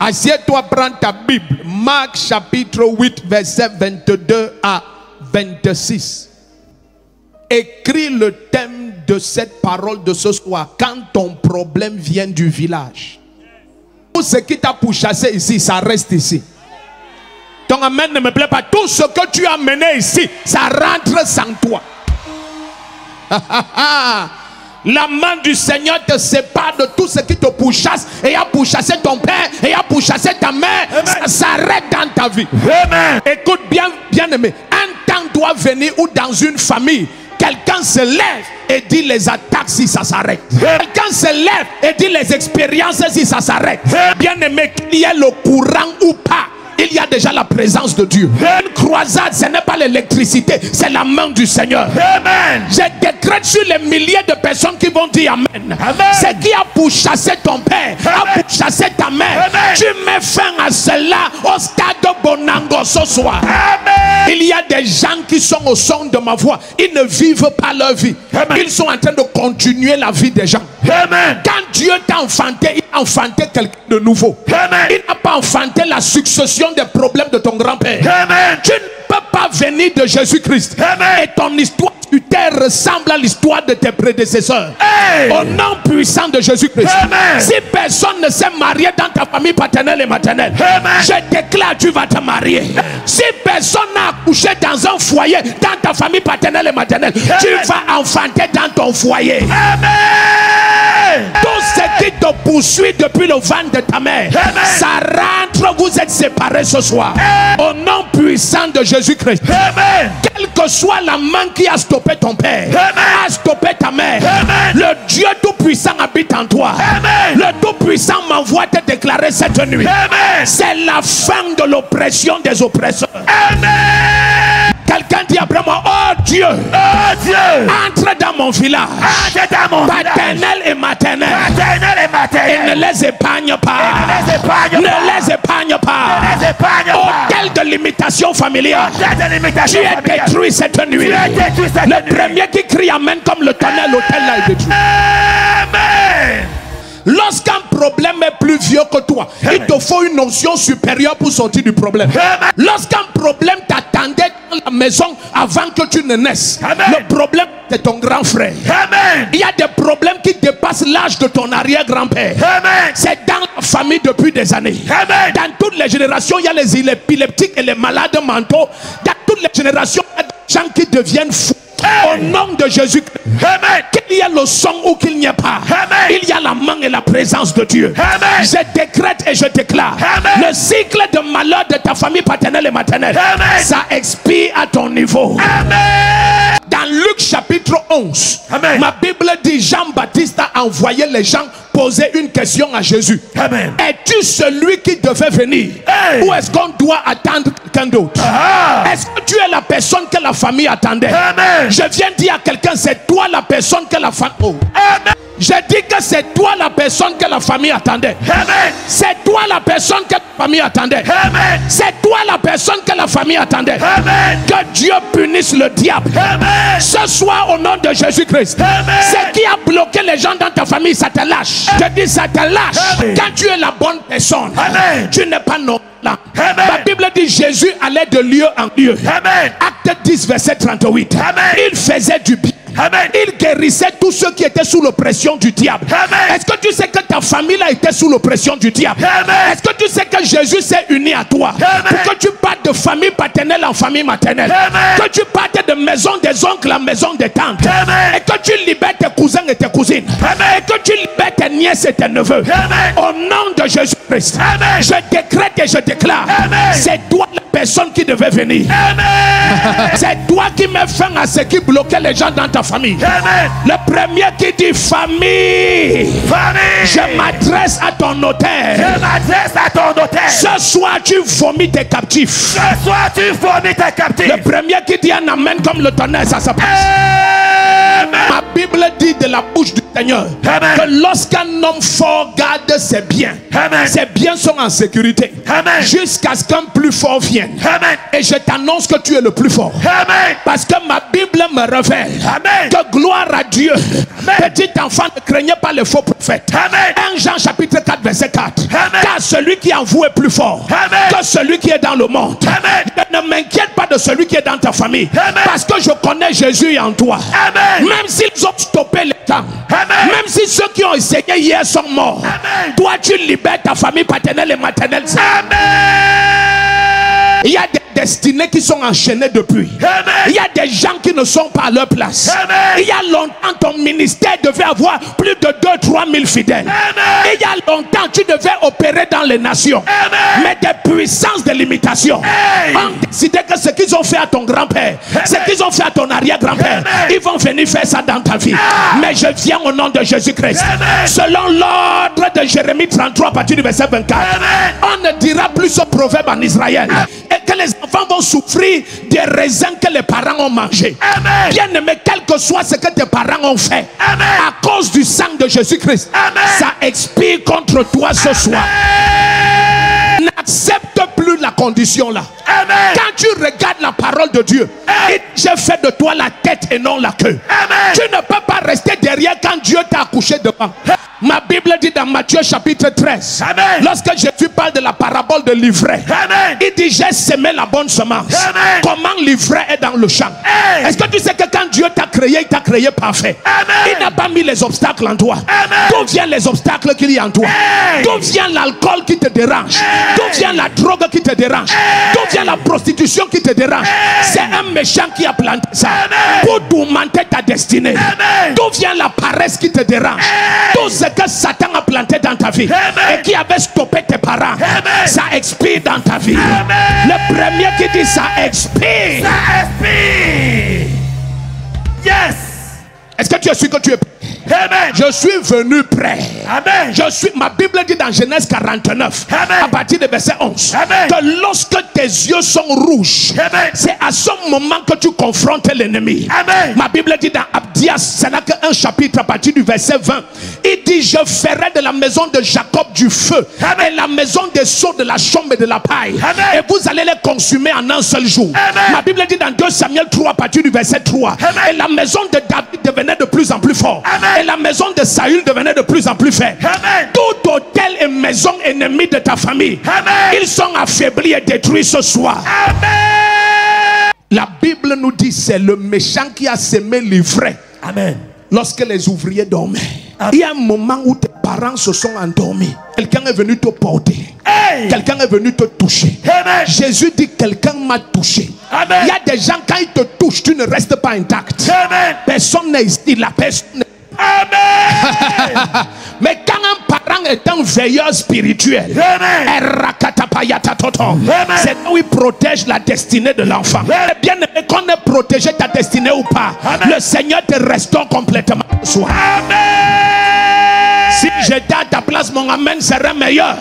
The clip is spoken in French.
Assieds-toi, prends ta Bible. Marc chapitre 8, versets 22 à 26. Écris le thème de cette parole de ce soir. Quand ton problème vient du village. Tout ce qui t'a pourchassé ici, ça reste ici. Ton amen ne me plaît pas. Tout ce que tu as mené ici, ça rentre sans toi. La main du Seigneur te sépare de tout ce qui te pourchasse et a pourchassé ton père et a pourchassé ta mère. Ça s'arrête dans ta vie. Amen. Écoute bien, bien aimé. Un temps doit venir où dans une famille, quelqu'un se lève et dit les attaques si ça s'arrête. Quelqu'un se lève et dit les expériences si ça s'arrête. Bien aimé, qu'il y ait le courant ou pas, il y a déjà la présence de Dieu. Une croisade, ce n'est pas l'électricité, c'est la main du Seigneur. Amen. Je décrète sur les milliers de personnes qui vont dire Amen. Amen. Ce qui a pourchassé ton père, a pourchassé ta mère. Amen. Tu mets fin à cela au stade de Bonango ce soir. Amen. Il y a des gens qui sont au son de ma voix. Ils ne vivent pas leur vie. Amen. Ils sont en train de continuer la vie des gens. Amen. Quand Dieu t'a enfanté, il a enfanté quelqu'un de nouveau. Amen. Il n'a pas enfanté la succession des problèmes de ton grand-père. Amen. Tu ne peux pas venir de Jésus-Christ. Et ton histoire sur terre ressemble à l'histoire de tes prédécesseurs. Hey. Au nom puissant de Jésus-Christ. Si personne ne s'est marié dans ta famille paternelle et maternelle, Amen, je déclare tu vas te marier. Si personne n'a accouché dans un foyer dans ta famille paternelle et maternelle, Amen, tu vas enfanter dans ton foyer. Amen. Tout ce qui te poursuit depuis le ventre de ta mère, Amen, ça rentre, vous êtes séparés ce soir. Amen. Au nom puissant de Jésus-Christ. Amen. Quelle que soit la main qui a stoppé ton père, Amen, a stoppé ta mère, Amen, le Dieu tout-puissant habite en toi. Amen. Le tout-puissant m'envoie te déclarer cette nuit. C'est la fin de l'oppression des oppresseurs. Amen. Quelqu'un dit après moi, oh Dieu, entre dans mon village, paternel et maternel, et ne les épargne pas, ne les épargne pas. Hôtel de limitation familiale, tu es détruit cette nuit. Le premier qui crie amen comme le tonnerre, l'hôtel là est détruit. Amen. Lorsqu'un problème est plus vieux que toi, Amen, il te faut une notion supérieure pour sortir du problème. Lorsqu'un problème t'attendait dans la maison avant que tu ne naisses, Amen, le problème c'est ton grand frère. Amen. Il y a des problèmes qui dépassent l'âge de ton arrière-grand-père. C'est dans la famille depuis des années. Amen. Dans toutes les générations, il y a les épileptiques et les malades mentaux. Dans toutes les générations, il y a des gens qui deviennent fous. Au nom de Jésus, qu'il y ait le son ou qu'il n'y ait pas, Amen, il y a la main et la présence de Dieu. Amen. Je décrète et je déclare, Amen, le cycle de malheur de ta famille paternelle et maternelle, Amen, ça expire à ton niveau. Amen. Dans Luc chapitre 11, Amen, ma Bible dit Jean-Baptiste a envoyé les gens poser une question à Jésus. Es-tu celui qui devait venir? Hey. Ou est-ce qu'on doit attendre quelqu'un d'autre? Est-ce que tu es la personne que la famille attendait? Amen. Je viens dire à quelqu'un, c'est toi la personne que la famille... Oh. Je dis que c'est toi la personne que la famille attendait. C'est toi la personne que la famille attendait. C'est toi la personne que la famille attendait. Amen. Que Dieu punisse le diable. Amen. Ce soir au nom de Jésus-Christ. Ce qui a bloqué les gens dans ta famille, ça te lâche. Je dis ça te lâche. Amen. Quand tu es la bonne personne, Amen, tu n'es pas normal. La Bible dit Jésus allait de lieu en lieu. Amen. Acte 10 verset 38. Amen. Il faisait du bien. Amen. Il guérissait tous ceux qui étaient sous l'oppression du diable. Est-ce que tu sais que ta famille a été sous l'oppression du diable? Est-ce que tu sais que Jésus s'est uni à toi? Pour que tu partes de famille paternelle en famille maternelle. Que tu partes de maison des oncles à maison des tantes. Et que tu libères tes cousins et tes cousines. Et que tu libères tes nièces et tes neveux. Au nom de Jésus-Christ, je décrète et je déclare, c'est toi la personne qui devait venir. C'est toi qui mets fin à ce qui bloquait les gens dans ta famille. Amen. Le premier qui dit famille, je m'adresse à ton notaire. Je m'adresse à ton notaire. Ce soir tu vomis tes captifs. Ce soir tu vomis tes captifs. Le premier qui dit un amen comme le tonnerre, ça s'appelle. Ma Bible dit de la bouche du Seigneur que lorsqu'un homme fort garde ses biens sont en sécurité jusqu'à ce qu'un plus fort vienne. Et je t'annonce que tu es le plus fort. Parce que ma Bible me révèle que gloire à Dieu. Petit enfant, ne craignez pas les faux prophètes. 1 Jean chapitre 4 verset 4. Car celui qui en vous est plus fort que celui qui est dans le monde. Je ne m'inquiète pas de celui qui est dans ta famille. Parce que je connais Jésus en toi. Même s'ils ont stoppé les temps, même si ceux qui ont essayé hier sont morts, toi tu libères ta famille paternelle et maternelle. Il y a des destinées qui sont enchaînées depuis. Il y a des gens qui ne sont pas à leur place. Il y a longtemps ton ministère devait avoir plus de 2-3 000 fidèles. Il y a longtemps tu devais opérer dans les nations. Mais des puissances de limitation ont décidé que ce qu'ils ont fait à ton grand-père, ce qu'ils ont fait à ton arrière-grand-père, ils vont venir faire ça dans ta vie. Mais je viens au nom de Jésus-Christ. Selon l'ordre de Jérémie 33 à partir du verset 24, on ne dira plus ce proverbe en Israël. Et que les enfants vont souffrir des raisins que les parents ont mangés. Bien aimé, quel que soit ce que tes parents ont fait, à cause du sang de Jésus-Christ, ça expire contre toi ce soir. N'accepte plus la condition là. Quand tu regardes la parole de Dieu, j'ai fait de toi la tête et non la queue. Tu ne peux pas rester derrière quand Dieu t'a accouché devant. Ma Bible dit dans Matthieu chapitre 13, lorsque Jésus parle de la parabole de l'ivraie, il dit j'ai semé la bonne semence. Comment l'ivraie est dans le champ? Est-ce que tu sais que quand Dieu t'a créé, il t'a créé parfait? Il n'a pas mis les obstacles en toi. D'où viennent les obstacles qu'il y a en toi? D'où vient l'alcool qui te dérange? D'où vient la drogue qui te dérange? D'où vient la prostitution qui te dérange? C'est un méchant qui a planté ça pour tourmenter ta destinée. D'où vient la paresse qui te dérange? Tout ce que Satan a planté dans ta vie et qui avait stoppé tes parents, ça expire dans ta vie. Le premier qui dit ça expire. Ça expire. Yes. Est-ce que tu es sûr que tu es prêt? Amen. Je suis venu prêt. Amen. Ma Bible dit dans Genèse 49, à partir du verset 11, que lorsque tes yeux sont rouges, c'est à ce moment que tu confrontes l'ennemi. Ma Bible dit dans Abdias, c'est là qu'un chapitre à partir du verset 20, il dit je ferai de la maison de Jacob du feu et la maison des sceaux de la chambre et de la paille, et vous allez les consumer en un seul jour. Ma Bible dit dans 2 Samuel 3 à partir du verset 3, et la maison de David devenait de plus en plus fort. Et la maison de Saül devenait de plus en plus faible. Tout hôtel et maison ennemie de ta famille, ils sont affaiblis et détruits ce soir. La Bible nous dit c'est le méchant qui a semé l'ivraie. Amen. Lorsque les ouvriers dormaient, il y a un moment où tes parents se sont endormis. Quelqu'un est venu te porter. Quelqu'un est venu te toucher. Jésus dit quelqu'un m'a touché. Il y a des gens quand ils te touchent, tu ne restes pas intact. Personne n'est ici, la personne. Mais quand un parent est un veilleur spirituel, c'est là où il protège la destinée de l'enfant. Bien aimé, qu'on ait protégé ta destinée ou pas, le Seigneur te restaure complètement. Si j'étais à ta place, mon amen serait meilleur.